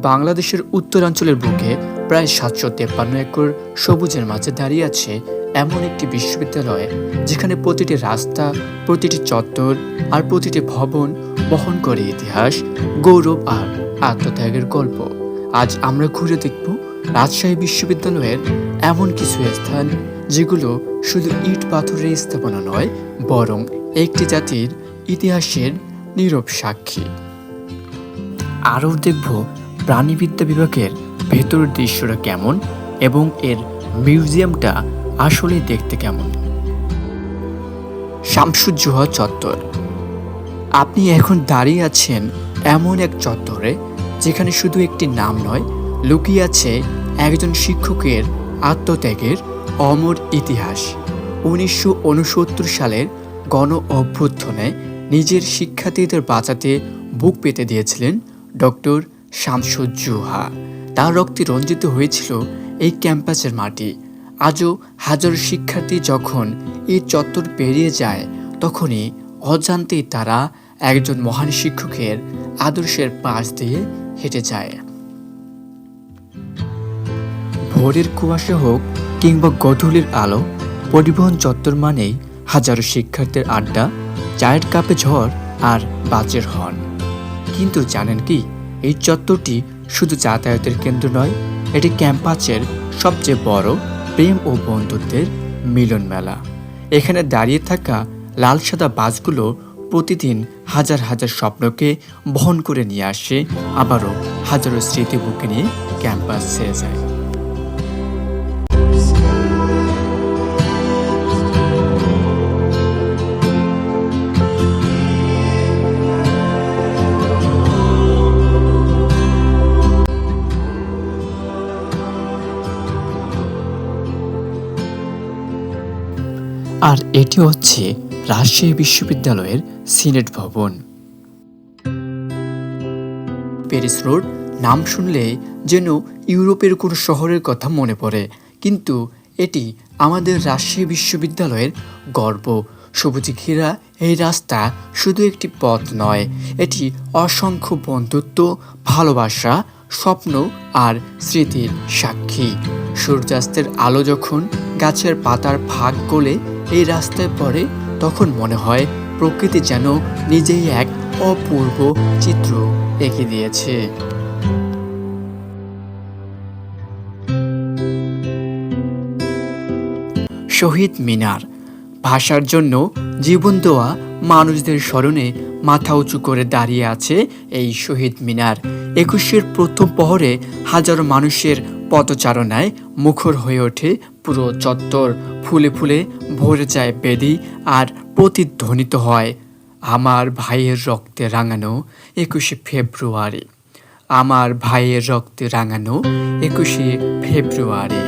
বাংলাদেশের উত্তরাঞ্চলের বুকে প্রায় ৭৫৩ একর সবুজের মাঝে দাঁড়িয়ে আছে এমন একটি বিশ্ববিদ্যালয়, যেখানে প্রতিটি রাস্তা, প্রতিটি চত্বর আর প্রতিটি ভবন বহন করে ইতিহাস, গৌরব আর আত্মত্যাগের গল্প। আজ আমরা ঘুরে দেখব রাজশাহী বিশ্ববিদ্যালয়ের এমন কিছু স্থান, যেগুলো শুধু ইট পাথরের স্থাপনা নয়, বরং একটি জাতির ইতিহাসের নীরব সাক্ষী। আরও দেখব প্রাণীবিদ্যা বিভাগের ভেতরের দৃশ্যটা কেমন এবং এর মিউজিয়ামটা আসলে দেখতে কেমন। শামসুজ্জোহা চত্বর। আপনি এখন দাঁড়িয়ে আছেন এমন এক চত্বরে, যেখানে শুধু একটি নাম নয়, লুকিয়ে আছে একজন শিক্ষকের আত্মত্যাগের অমর ইতিহাস। ১৯৬৯ সালের গণ অভ্যুত্থানে নিজের শিক্ষার্থীদের বাঁচাতে বুক পেতে দিয়েছিলেন ডক্টর শামসুজ্জোহা। তার রক্তে রঞ্জিত হয়েছিল এই ক্যাম্পাসের মাটি। আজও হাজারো শিক্ষার্থী যখন এই চত্বর পেরিয়ে যায়, তখনই অজান্তেই তারা একজন মহান শিক্ষকের আদর্শের পাশ দিয়ে হেঁটে যায়। ভোরের কুয়াশা হোক কিংবা গধূলির আলো, পরিবহন চত্বর মানেই হাজারো শিক্ষার্থীর আড্ডা, চায়ের কাপে ঝড় আর বাজের হর্ন। কিন্তু জানেন কি, এই চত্বরটি শুধু যাতায়াতের কেন্দ্র নয়, এটি ক্যাম্পাসের সবচেয়ে বড় প্রেম ও বন্ধুত্বের মিলন মেলা। এখানে দাঁড়িয়ে থাকা লাল সাদা বাসগুলো প্রতিদিন হাজার হাজার স্বপ্নকে বহন করে নিয়ে আসে, আবারও হাজারো স্মৃতি বুকে নিয়ে ক্যাম্পাস ছেড়ে যায়। আর এটি হচ্ছে রাজশাহী বিশ্ববিদ্যালয়ের সিনেট ভবন। প্যারিস রোড নাম শুনলে যেন ইউরোপের কোনো শহরের কথা মনে পড়ে, কিন্তু এটি আমাদের রাজশাহী বিশ্ববিদ্যালয়ের গর্ব। সবুজে ঘেরা এই রাস্তা শুধু একটি পথ নয়, এটি অসংখ্য বন্ধুত্ব, ভালোবাসা, স্বপ্ন আর স্মৃতির সাক্ষী। সূর্যাস্তের আলো যখন গাছের পাতার ফাঁক গলে এই রাস্তায় পড়ে, তখন মনে হয় প্রকৃতি যেন নিজেই এক অপূর্ব চিত্র এঁকে দিয়েছে। শহীদ মিনার। ভাষার জন্য জীবন দেওয়া মানুষদের স্মরণে মাথা উঁচু করে দাঁড়িয়ে আছে এই শহীদ মিনার। ২১শে প্রথম প্রহরে হাজারো মানুষের পদচারণায় মুখর হয়ে ওঠে পুরো চত্বর। ফুলে ফুলে ভরে যায় বেদি, আর প্রতিধ্বনিত হয় আমার ভাইয়ের রক্তে রাঙানো ২১শে ফেব্রুয়ারি, আমার ভাইয়ের রক্তে রাঙানো ২১শে ফেব্রুয়ারি।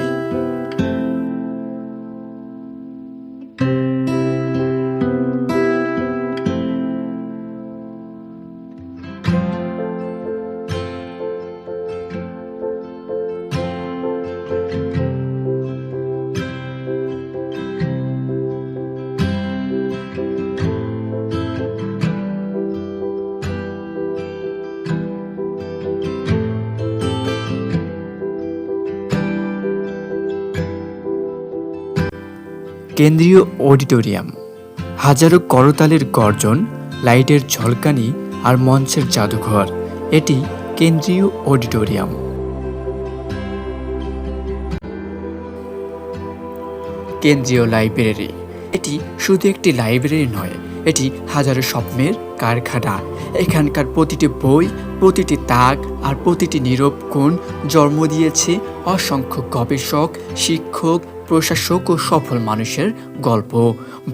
কেন্দ্রীয় অডিটোরিয়াম। হাজারো করতালের গর্জন, লাইটের ঝলকানি আর মঞ্চের জাদুঘর, এটি কেন্দ্রীয় অডিটোরিয়াম। কেন্দ্রীয় লাইব্রেরি। এটি শুধু একটি লাইব্রেরি নয়, এটি হাজারো স্বপ্নের কারখানা। এখানকার প্রতিটি বই, প্রতিটি তাক আর প্রতিটি নীরব কোণ জন্ম দিয়েছে অসংখ্য গবেষক, শিক্ষক, প্রশাসক ও সফল মানুষের গল্প।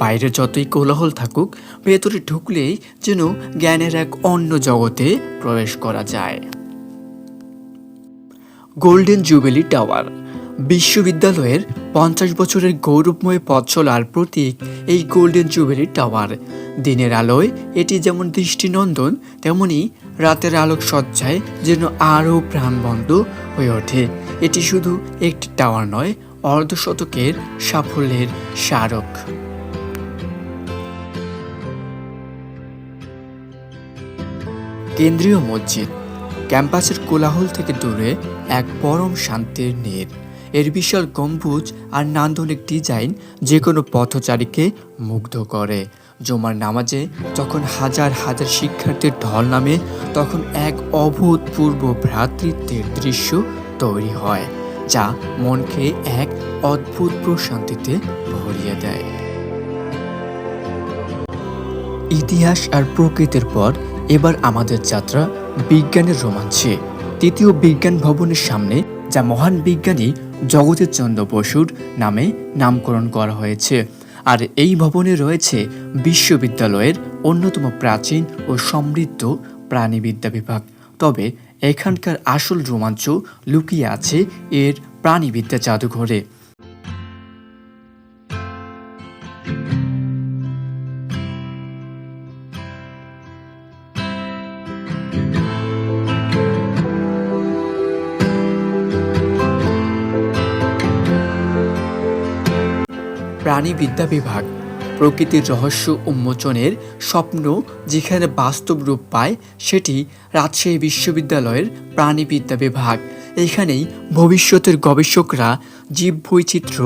বাইরে যতই কোলাহল থাকুক, ভেতরে ঢুকলেই যেন জ্ঞানের এক অন্য জগতে প্রবেশ করা যায়। Golden jubilee tower. বিশ্ববিদ্যালয়ের ৫০ বছরের গৌরবময় পথ চলার প্রতীক এই গোল্ডেন জুবিলি টাওয়ার। দিনের আলোয় এটি যেমন দৃষ্টিনন্দন, তেমনি রাতের আলোকসজ্জায় যেন আরও প্রাণবন্ত হয়ে ওঠে। এটি শুধু একটি টাওয়ার নয়, অর্ধশতকের সাফল্যের স্মারক। কেন্দ্রীয় মসজিদ। ক্যাম্পাসের কোলাহল থেকে দূরে এক পরম শান্তির নীড়। এর বিশাল গম্বুজ আর নান্দনিক ডিজাইন যে কোনো পথচারীকে মুগ্ধ করে। জুমার নামাজে যখন হাজার হাজার শিক্ষার্থীর ঢল নামে, তখন এক অভূতপূর্ব ভ্রাতৃত্বের দৃশ্য তৈরি হয়, যা মনকে এক অদ্ভুত প্রশান্তিতে ভরিয়ে দেয়। ইতিহাস আর প্রকৃতির পর এবার আমাদের যাত্রা বিজ্ঞানের রোমাঞ্চে। তৃতীয় বিজ্ঞান ভবনের সামনে, যা মহান বিজ্ঞানী জগদীশচন্দ্র বসুর নামে নামকরণ করা হয়েছে। আর এই ভবনে রয়েছে বিশ্ববিদ্যালয়ের অন্যতম প্রাচীন ও সমৃদ্ধ প্রাণীবিদ্যা বিভাগ। তবে এখানকার আসল রোমাঞ্চ লুকিয়ে আছে এর প্রাণীবিদ্যা জাদুঘরে। প্রাণীবিদ্যা বিভাগ প্রকৃতির রহস্য উন্মোচনের স্বপ্ন যেখানে বাস্তব রূপ পায়, সেটি রাজশাহী বিশ্ববিদ্যালয়ের প্রাণীবিদ্যা বিভাগ। এখানেই ভবিষ্যতের গবেষকরা জীববৈচিত্র্য,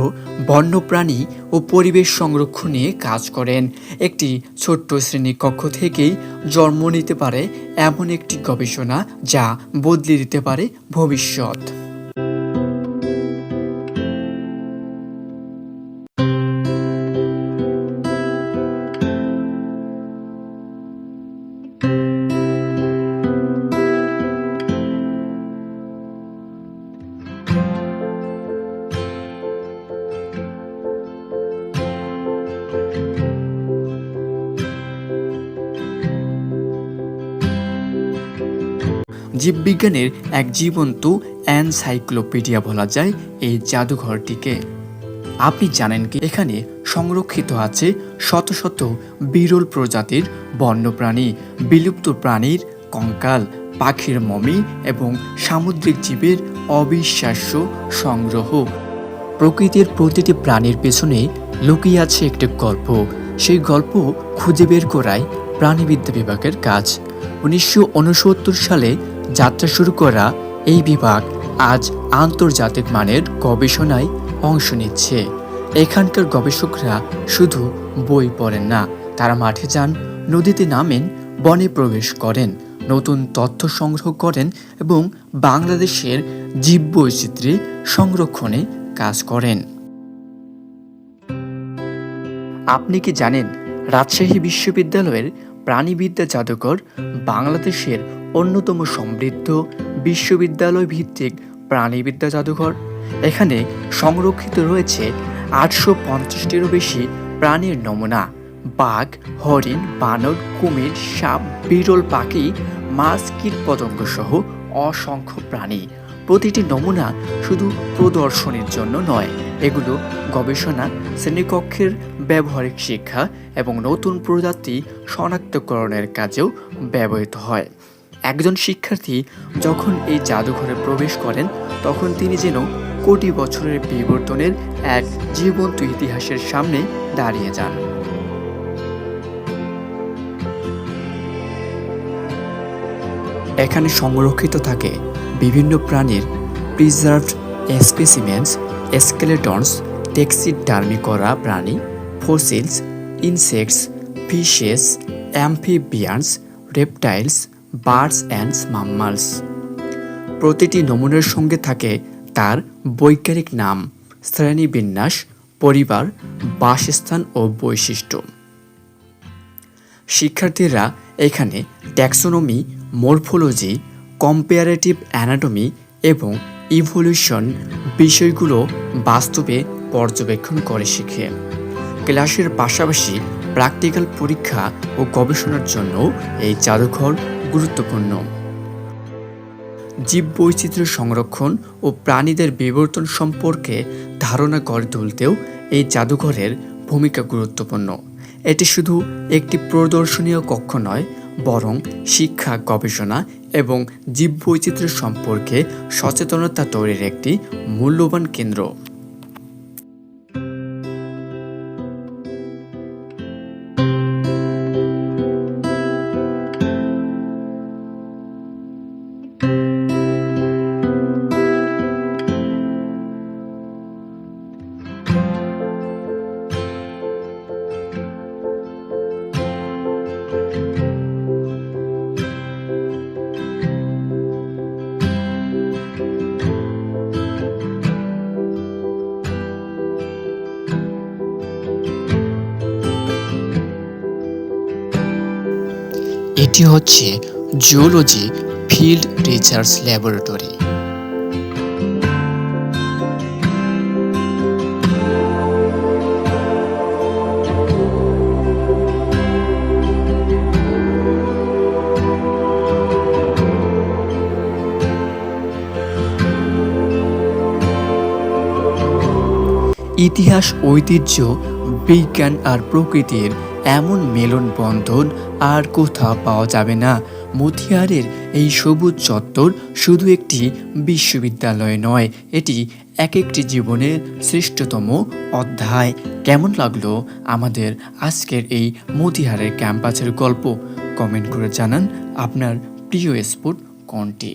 বন্যপ্রাণী ও পরিবেশ সংরক্ষণ নিয়ে কাজ করেন। একটি ছোট্ট শ্রেণীকক্ষ থেকেই জন্ম নিতে পারে এমন একটি গবেষণা যা বদলে দিতে পারে ভবিষ্যৎ। জীববিজ্ঞানের এক জীবন্ত এনসাইক্লোপিডিয়া বলা যায় এই জাদুঘরটিকে। আপনি জানেন কি, এখানে সংরক্ষিত আছে শত শত বিরল প্রজাতির বন্যপ্রাণী, বিলুপ্ত প্রাণীর কঙ্কাল, পাখির মমি এবং সামুদ্রিক জীবের অবিশ্বাস্য সংগ্রহ। প্রকৃতির প্রতিটি প্রাণীর পেছনে লুকিয়ে আছে একটি গল্প। সেই গল্প খুঁজে বের করাই প্রাণীবিদ্যা বিভাগের কাজ। 1969 সালে যাত্রা শুরু করা এই বিভাগ আজ আন্তর্জাতিক মানের গবেষণায় অংশ নিচ্ছে। এখানকার গবেষকরা শুধু বই পড়েন না, তারা মাঠে যান, নদীতে নামেন, বনে প্রবেশ করেন, নতুন তথ্য সংগ্রহ করেন এবং বাংলাদেশের জীববৈচিত্র্য সংরক্ষণে কাজ করেন। আপনি কি জানেন, রাজশাহী বিশ্ববিদ্যালয়ের প্রাণীবিদ্যা জাদুঘর বাংলাদেশের অন্যতম সমৃদ্ধ বিশ্ববিদ্যালয় ভিত্তিক প্রাণীবিদ্যা জাদুঘর। এখানে সংরক্ষিত রয়েছে 850টিরও বেশি প্রাণীর নমুনা। বাঘ, হরিণ, বানর, কুমির, সাপ, বিরল পাখি, মাছ, কীটপতঙ্গ সহ অসংখ্য প্রাণী। প্রতিটি নমুনা শুধু প্রদর্শনীর জন্য নয়, এগুলো গবেষণা, শ্রেণীকক্ষের ব্যবহারিক শিক্ষা এবং নতুন প্রজাতি শনাক্তকরণের কাজেও ব্যবহৃত হয়। একজন শিক্ষার্থী যখন এই জাদুঘরে প্রবেশ করেন, তখন তিনি যেন কোটি বছরের বিবর্তনের এক জীবন্ত ইতিহাসের সামনে দাঁড়িয়ে যান। এখানে সংরক্ষিত থাকে বিভিন্ন প্রাণীর প্রিজার্ভড স্পেসিমেন্স, স্কেলেটনস, টেক্সিডার্মি করা প্রাণী, fossils, insects, fishes, amphibians, reptiles, birds and mammals. প্রতিটি নমুনার সঙ্গে থাকে তার বৈজ্ঞানিক নাম, শ্রেণীবিন্যাস, পরিবার, বাসস্থান ও বৈশিষ্ট্য। শিক্ষার্থীরা এখানে ট্যাক্সোনমি, মরফোলজি, কম্পারেটিভ অ্যানাটমি এবং ইভলিউশন বিষয়গুলো বাস্তবে পর্যবেক্ষণ করে শিখে। ক্লাসের পাশাপাশি প্র্যাকটিক্যাল পরীক্ষা ও গবেষণার জন্য এই জাদুঘর গুরুত্বপূর্ণ। জীববৈচিত্র্য সংরক্ষণ ও প্রাণীদের বিবর্তন সম্পর্কে ধারণা গড়ে তুলতেও এই জাদুঘরের ভূমিকা গুরুত্বপূর্ণ। এটি শুধু একটি প্রদর্শনীয় কক্ষ নয়, বরং শিক্ষা, গবেষণা এবং জীববৈচিত্র্য সম্পর্কে সচেতনতা তৈরির একটি মূল্যবান কেন্দ্র। এটি হচ্ছে জুওলজি ফিল্ড রিসার্চ ল্যাবরেটরি। ইতিহাস, ঐতিহ্য, বিজ্ঞান আর প্রকৃতির এমন মেলনবন্ধন আর কোথাও পাওয়া যাবে না। মতিহারের এই সবুজ চত্বর শুধু একটি বিশ্ববিদ্যালয় নয়, এটি এক একটি জীবনের শ্রেষ্ঠতম অধ্যায়। কেমন লাগলো আমাদের আজকের এই মতিহারের ক্যাম্পাসের গল্প? কমেন্ট করে জানান আপনার প্রিয় স্পোর্ট কোনটি।